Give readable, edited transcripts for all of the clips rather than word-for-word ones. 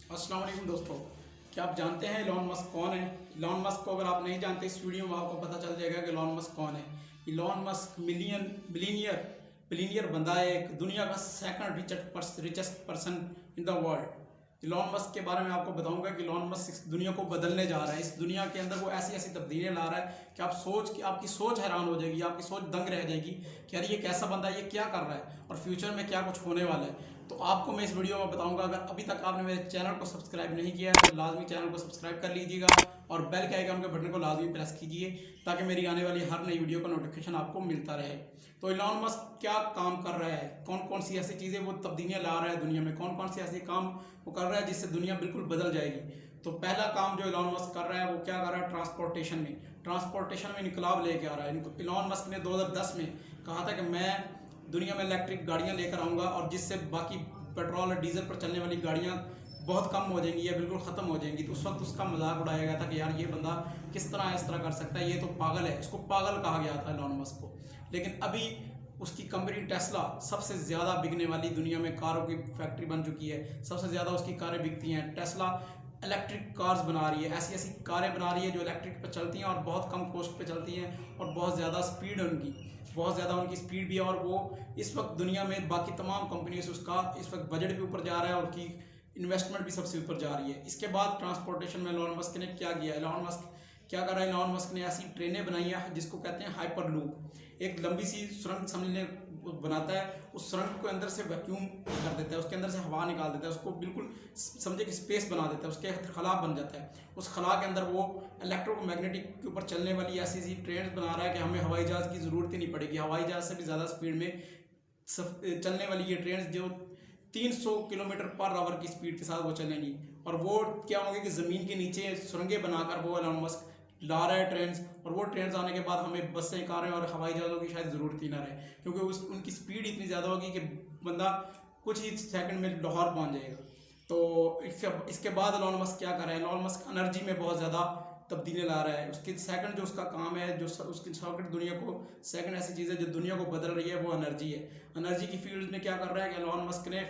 अस्सलाम वालेकुम दोस्तों, क्या आप जानते हैं इलॉन मस्क कौन है? इलॉन मस्क को अगर आप नहीं जानते, इस वीडियो में आपको पता चल जाएगा कि इलॉन मस्क कौन है। इलॉन मस्क बिलीनियर बिलीनियर बंदा है, एक दुनिया का second richest person in the world. Elon Musk के बारे में आपको बताऊंगा कि इलॉन मस्क इस दुनिया को बदलने जा रहा है। इस दुनिया के अंदर वो ऐसी ऐसी तब्दीलियां ला रहा है कि आपकी सोच हैरान हो जाएगी, आपकी सोच दंग रह जाएगी कि यार ये कैसा बंदा है, ये क्या कर रहा है और फ्यूचर में क्या कुछ होने वाला है। तो आपको मैं इस वीडियो में बताऊंगा। अगर अभी तक आपने मेरे चैनल को सब्सक्राइब नहीं किया है तो लाजमी चैनल को सब्सक्राइब कर लीजिएगा और बेल के आइकन के बटन को लाजमी प्रेस कीजिए ताकि मेरी आने वाली हर नई वीडियो का नोटिफिकेशन आपको मिलता रहे। तो इलॉन मस्क क्या काम कर रहा है, कौन कौन सी ऐसी चीज़ें वो तब्दीलियाँ ला रहा है दुनिया में, कौन कौन से ऐसे काम वो कर रहा है जिससे दुनिया बिल्कुल बदल जाएगी। तो पहला काम जो इलॉन मस्क कर रहा है वो क्या कर रहा है, ट्रांसपोर्टेशन में इनकलाब लेके आ रहा है। इलॉन मस्क ने 2010 में कहा था कि मैं दुनिया में इलेक्ट्रिक गाड़ियाँ लेकर आऊँगा और जिससे बाकी पेट्रोल और डीजल पर चलने वाली गाड़ियाँ बहुत कम हो जाएंगी या बिल्कुल ख़त्म हो जाएंगी। तो उस वक्त उसका मजाक उड़ाया गया था कि यार ये बंदा किस तरह इस तरह कर सकता है, ये तो पागल है। उसको पागल कहा गया था इलॉन मस्क को। लेकिन अभी उसकी कंपनी टेस्ला सबसे ज़्यादा बिकने वाली, दुनिया में कारों की फैक्ट्री बन चुकी है, सबसे ज़्यादा उसकी कारें बिकती हैं। टेस्ला इलेक्ट्रिक कार्स बना रही है, ऐसी ऐसी कारें बना रही है जो इलेक्ट्रिक पर चलती हैं और बहुत कम कॉस्ट पे चलती हैं और बहुत ज़्यादा उनकी स्पीड भी है। और वो इस वक्त दुनिया में बाकी तमाम कंपनियों से उसका इस वक्त बजट भी ऊपर जा रहा है और उसकी इन्वेस्टमेंट भी सबसे ऊपर जा रही है। इसके बाद ट्रांसपोर्टेशन में इलॉन मस्क ने क्या किया, इलॉन मस्क क्या कर रहा है, इलॉन मस्क ने ऐसी ट्रेनें बनाई है जिसको कहते हैं हाइपर लूप। एक लंबी सी सुरंग समझने बनाता है, उस सुरंग को अंदर से वैक्यूम कर देता है, उसके अंदर से हवा निकाल देता है, उसको बिल्कुल समझे कि स्पेस बना देता है, उसके खला बन जाता है। उस खला के अंदर वो इलेक्ट्रोमैग्नेटिक के ऊपर चलने वाली ऐसी ऐसी ट्रेन बना रहा है कि हमें हवाई जहाज़ की ज़रूरत ही नहीं पड़ेगी। हवाई जहाज़ से भी ज़्यादा स्पीड में चलने वाली ये ट्रेन जो 300 किलोमीटर पर आवर की स्पीड के साथ वो चलेंगी। और वो क्या होंगे कि ज़मीन के नीचे सुरंगें बनाकर वो इलॉन मस्क ला रहा है ट्रेन। और वो ट्रेन आने के बाद हमें बसें, कारें और हवाई जहाज़ों की शायद ज़रूरत ही ना रहे, क्योंकि उनकी स्पीड इतनी ज़्यादा होगी कि बंदा कुछ ही सेकंड में लाहौर पहुंच जाएगा। तो इसके बाद इलॉन मस्क क्या कर रहा है, इलॉन मस्क एनर्जी में बहुत ज़्यादा तब्दीली ला रहा है। उसकी सेकंड जो उसका काम है, जो उसकी सेकंड दुनिया को सेकंड ऐसी चीज़ है जो दुनिया को बदल रही है, वो एनर्जी है। एनर्जी की फील्ड में क्या कर रहा है कि इलॉन मस्क ने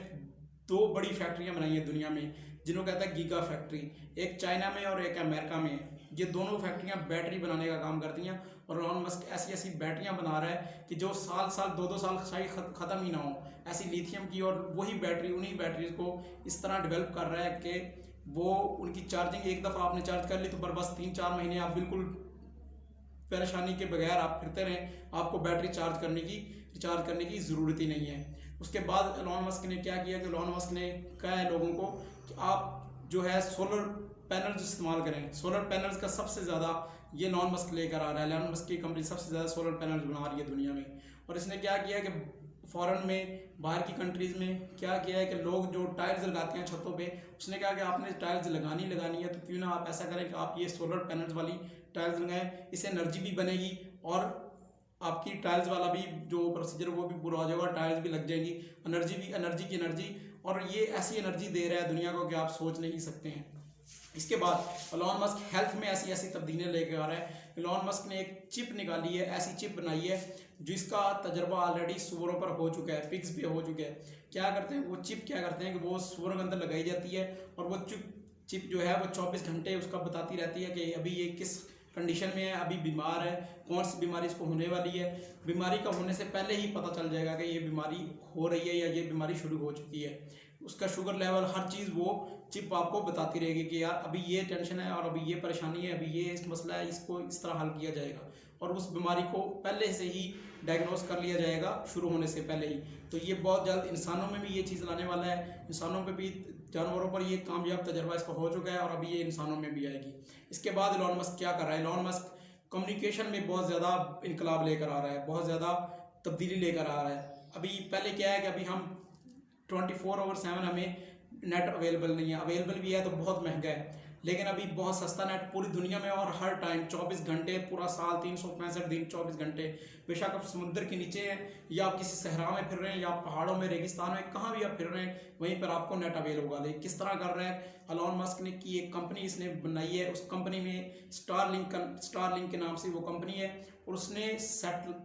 2 बड़ी फैक्ट्रियाँ बनाई हैं दुनिया में, जिन्हों कहता है गीगा फैक्ट्री। एक चाइना में और एक अमेरिका में है। ये दोनों फैक्ट्रियाँ बैटरी बनाने का काम करती हैं और इलॉन मस्क ऐसी ऐसी बैटरियाँ बना रहा है कि जो साल 2 साल शायद ख़त्म ही ना हो, ऐसी लिथियम की। और उन्हीं बैटरीज को इस तरह डेवलप कर रहा है कि वो उनकी चार्जिंग एक दफ़ा आपने चार्ज कर ली तो बस 3-4 महीने आप बिल्कुल परेशानी के बगैर आप फिरते रहें, आपको बैटरी रिचार्ज करने की ज़रूरत ही नहीं है। उसके बाद इलॉन मस्क ने क्या किया कि इलॉन मस्क ने कहा है लोगों को कि आप जो है सोलर पैनल्स इस्तेमाल करें। सोलर पैनल्स का सबसे ज़्यादा ये इलॉन मस्क लेकर आ रहा है। इलॉन मस्क की कंपनी सबसे ज़्यादा सोलर पैनल्स बना रही है दुनिया में। और इसने क्या किया कि फॉरेन में, बाहर की कंट्रीज़ में क्या किया है कि लोग जो टाइल्स लगाते हैं छतों पे, उसने कहा कि आपने टाइल्स लगानी है तो क्यों ना आप ऐसा करें कि आप ये सोलर पैनल्स वाली टाइल्स लगाएं। इससे एनर्जी भी बनेगी और आपकी टाइल्स वाला भी जो प्रोसीजर वो भी पूरा हो जाएगा, टाइल्स भी लग जाएंगी। एनर्जी और ये ऐसी एनर्जी दे रहा है दुनिया को कि आप सोच नहीं सकते हैं। इसके बाद इलॉन मस्क हेल्थ में ऐसी ऐसी तब्दीलियाँ लेके आ रहा है। इलॉन मस्क ने एक चिप निकाली है, ऐसी चिप बनाई है जिसका तजर्बा ऑलरेडी सूअरों पर हो चुका है, पिग्स पे हो चुका है। क्या करते हैं वो चिप, क्या करते हैं कि वो सूअर के अंदर लगाई जाती है और वो चिप जो है वो 24 घंटे उसका बताती रहती है कि अभी ये किस कंडीशन में है, अभी बीमार है, कौन सी बीमारी इसको होने वाली है। बीमारी का होने से पहले ही पता चल जाएगा कि ये बीमारी हो रही है या ये बीमारी शुरू हो चुकी है। उसका शुगर लेवल, हर चीज़ वो चिप आपको बताती रहेगी कि यार अभी ये टेंशन है और अभी ये परेशानी है, अभी ये इस मसला है, इसको इस तरह हल किया जाएगा। और उस बीमारी को पहले से ही डायग्नोस कर लिया जाएगा शुरू होने से पहले ही। तो ये बहुत जल्द इंसानों में भी ये चीज़ लाने वाला है। इंसानों पे भी, जानवरों पर ये कामयाब तजर्बा इसका हो चुका है और अभी ये इंसानों में भी आएगी। इसके बाद इलॉन मस्क क्या कर रहा है, इलॉन मस्क कम्युनिकेशन में बहुत ज़्यादा इनकलाब लेकर आ रहा है, बहुत ज़्यादा तब्दीली लेकर आ रहा है। अभी पहले क्या है कि अभी हम 24/7 हमें नेट अवेलेबल नहीं है, अवेलेबल भी है तो बहुत महंगा है। लेकिन अभी बहुत सस्ता नेट पूरी दुनिया में और हर टाइम 24 घंटे, पूरा साल 365 दिन 24 घंटे। बेशक आप समुद्र के नीचे हैं या आप किसी सहरा में फिर रहे हैं या पहाड़ों में, रेगिस्तान में, कहाँ भी आप फिर रहे हैं वहीं पर आपको नेट अवेल होगा। लेकिन किस तरह कर रहा है इलॉन मस्क ने कि एक कंपनी इसने बनाई है, उस कंपनी में स्टारलिंक के नाम से वो कंपनी है और उसने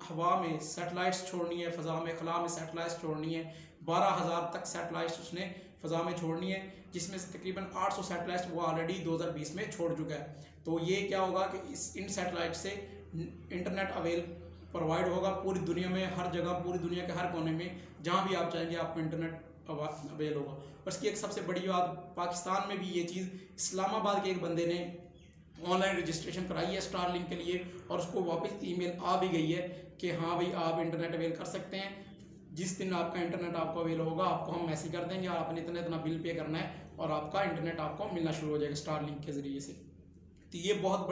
हवा में सैटेलाइट्स छोड़नी है, फ़ज़ा में, खला में सैटेलाइट्स छोड़नी है। 12,000 तक सैटेलाइट्स उसने फ़ज़ा में छोड़नी है, जिसमें से तकरीबन 800 सैटेलाइट्स वो ऑलरेडी 2020 में छोड़ चुका है। तो ये क्या होगा कि इन सैटेलाइट से इंटरनेट प्रोवाइड होगा पूरी दुनिया में, हर जगह, पूरी दुनिया के हर कोने में, जहाँ भी आप चाहेंगे आपको इंटरनेट अवेल होगा। और इसकी एक सबसे बड़ी बात, पाकिस्तान में भी ये चीज़, इस्लामाबाद के एक बंदे ने ऑनलाइन रजिस्ट्रेशन कराई है स्टारलिंक के लिए, और उसको वापस ईमेल आ भी गई है कि हाँ भाई आप इंटरनेट अवेल कर सकते हैं। जिस दिन आपका इंटरनेट आपको अवेल होगा, आपको हम मैसेज कर देंगे और आपने इतना बिल पे करना है और आपका इंटरनेट आपको मिलना शुरू हो जाएगा स्टारलिंक के ज़रिए से। तो ये बहुत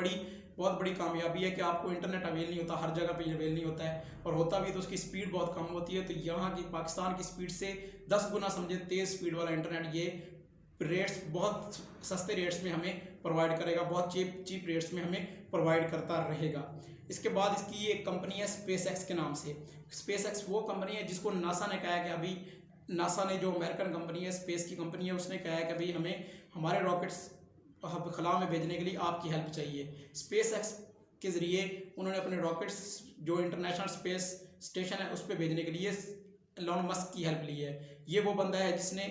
बड़ी कामयाबी है कि आपको इंटरनेट अवेल नहीं होता, हर जगह पे अवेल नहीं होता है, और होता भी तो उसकी स्पीड बहुत कम होती है। तो यहाँ की पाकिस्तान की स्पीड से 10 गुना समझे तेज़ स्पीड वाला इंटरनेट ये रेट्स, बहुत सस्ते रेट्स में हमें प्रोवाइड करेगा, बहुत चीप रेट्स में हमें प्रोवाइड करता रहेगा। इसके बाद इसकी एक कंपनी है स्पेसएक्स के नाम से। स्पेसएक्स वो कंपनी है जिसको नासा ने कहा है कि अभी, नासा ने, जो अमेरिकन कंपनी है, स्पेस की कंपनी है, उसने कहा है कि भाई हमें हमारे रॉकेट्स खला में भेजने के लिए आपकी हेल्प चाहिए। स्पेसएक्स के ज़रिए उन्होंने अपने रॉकेट्स जो इंटरनेशनल स्पेस स्टेशन है उस पर भेजने के लिए एलन मस्क की हेल्प ली है। ये वो बंदा है जिसने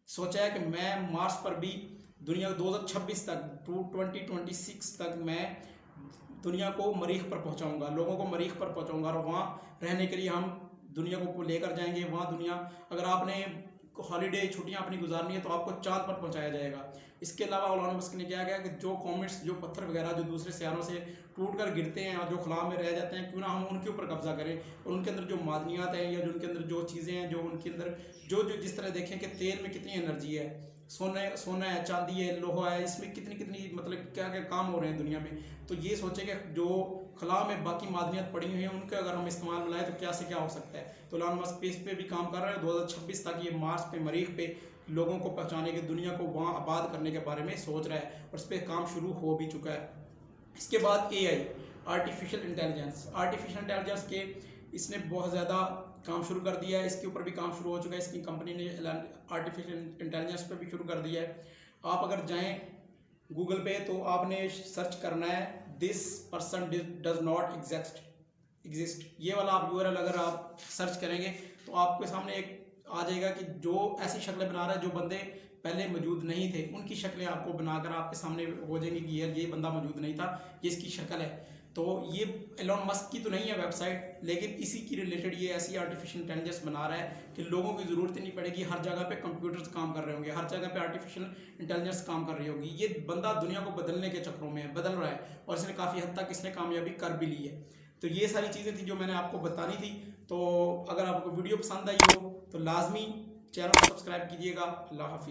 सोचा है कि मैं मार्स पर भी दुनिया 2026 तक 2026 तक मैं दुनिया को मरीख पर पहुंचाऊंगा, लोगों को मरीख पर पहुंचाऊंगा, और वहाँ रहने के लिए हम दुनिया को लेकर जाएंगे। वहाँ दुनिया, अगर आपने हॉलीडे छुट्टियां अपनी गुजारनी है तो आपको चांद पर पहुंचाया जाएगा। इसके अलावा एलन मस्क ने क्या किया कि जो कॉमेट्स, जो पत्थर वगैरह जो दूसरे सियारों से टूट कर गिरते हैं और जो खला में रह जाते हैं, क्यों ना हम उनके ऊपर कब्जा करें, और उनके अंदर जो मादनियात हैं या जो उनके अंदर जो चीज़ें हैं, जो उनके अंदर जो जिस तरह देखें कि तेल में कितनी एनर्जी है, सोना है, चांदी है, लोहा है, इसमें कितनी मतलब क्या क्या काम हो रहे हैं दुनिया में। तो ये सोचे कि जो खला में बाकी मादनियात पड़ी हुई हैं उनके अगर हम इस्तेमाल में लाएँ तो क्या से क्या हो सकता है। तो एलन मस्क स्पेस पे भी काम कर रहे हैं। 2026 तक ये मार्स पे, मरीख पे लोगों को पहुंचाने के, दुनिया को वहाँ आबाद करने के बारे में सोच रहा है, और इस पर काम शुरू हो भी चुका है। इसके बाद AI, आर्टिफिशियल इंटेलिजेंस के इसने बहुत ज़्यादा काम शुरू कर दिया है। इसके ऊपर भी काम शुरू हो चुका है, इसकी कंपनी ने आर्टिफिशियल इंटेलिजेंस पर भी शुरू कर दिया है। आप अगर जाएँ गूगल पे तो आपने सर्च करना है this person does not exist, ये वाला आप URL अगर आप सर्च करेंगे तो आपके सामने एक आ जाएगा कि जो ऐसी शक्लें बना रहा है जो बंदे पहले मौजूद नहीं थे, उनकी शक्लें आपको बनाकर आपके सामने हो जाएंगी कि ये बंदा मौजूद नहीं था, ये इसकी शक्ल है। तो ये एलन मस्क की तो नहीं है वेबसाइट, लेकिन इसी की रिलेटेड ये ऐसी आर्टिफिशियल इंटेलिजेंस बना रहा है कि लोगों की ज़रूरत ही नहीं पड़ेगी, हर जगह पे कंप्यूटर्स काम कर रहे होंगे, हर जगह पे आर्टिफिशियल इंटेलिजेंस काम कर रही होगी। ये बंदा दुनिया को बदलने के चक्रों में बदल रहा है, और इसने काफ़ी हद तक इसने कामयाबी कर भी ली है। तो ये सारी चीज़ें थी जो मैंने आपको बतानी थी। तो अगर आपको वीडियो पसंद आई हो तो लाजमी चैनल को सब्सक्राइब कीजिएगा। अल्लाह हाफिज़।